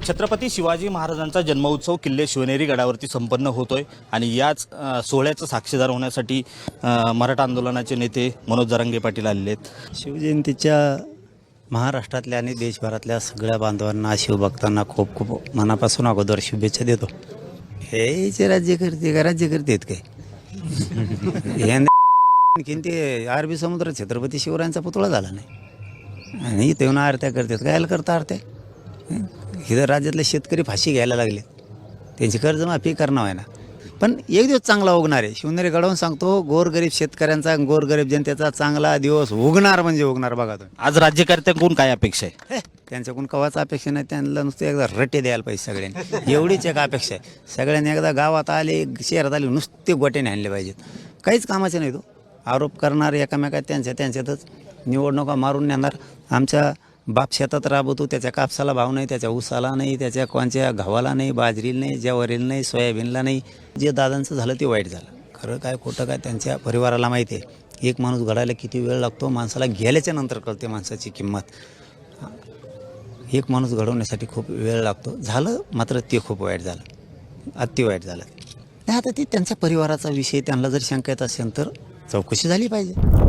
छत्रपती शिवाजी महाराजांचा जन्मोत्सव किल्ले शिवनेरी गडावरती संपन्न होतोय आणि याच सोहळ्याचा साक्षीदार होण्यासाठी मराठा आंदोलनाचे नेते मनोज जरांगे पाटील आलेले आहेत। शिवजयंतीच्या महाराष्ट्रातल्या आणि देशभरातल्या सगळ्या बांधवांना शिवभक्तांना खूप खूप मनापासून अगोदर शुभेच्छा देतो। हे जे राज्यकर्ते आहेत काय आणखीन ते अरबी समुद्रात छत्रपती शिवरायांचा पुतळा झाला नाही आणि इथे येऊन आरत्या करतात। कायला करता आरत्या? इथं राज्यातले शेतकरी फाशी घ्यायला लागले, त्यांची कर्जमाफी करणं आहे ना, पण एक दिवस चांगला उगणार आहे। शिवनेरी गडावरून सांगतो, गोरगरीब शेतकऱ्यांचा गोरगरीब जनतेचा चांगला दिवस उगणार म्हणजे उगणार। बघा तुम्ही आज राज्यकर्त्यांकडून काय अपेक्षा आहे? त्यांच्याकडून कवाच अपेक्षा नाही, त्यांना नुसते एकदा रट्टे द्यायला पाहिजे सगळ्यांनी, एवढीच एक अपेक्षा आहे। सगळ्यांनी एकदा गावात आले, शहरात आले, नुसते गोट्याने आणले पाहिजेत, काहीच कामाचे नाही। तो आरोप करणार एकामेकात त्यांच्यातच निवडणुका मारून नेणार। आमच्या बाप शेतात राबवतो, त्याच्या कापसाला भाव नाही, त्याच्या ऊसाला नाही, त्याच्या कोणत्या गव्हाला नाही, बाजरीला नाही, ज्वारीला नाही, सोयाबीनला नाही। जे दादांचं झालं ते वाईट झालं, खरं काय खोटं काय त्यांच्या परिवाराला माहिती आहे। एक माणूस घडायला किती वेळ लागतो, माणसाला गेल्याच्या नंतर कळते माणसाची किंमत। एक माणूस घडवण्यासाठी खूप वेळ लागतो, झालं मात्र ते खूप वाईट झालं, अति वाईट झालं। नाही आता ते त्यांच्या परिवाराचा विषय, त्यांना जर शंका येत असेल तर चौकशी झाली पाहिजे।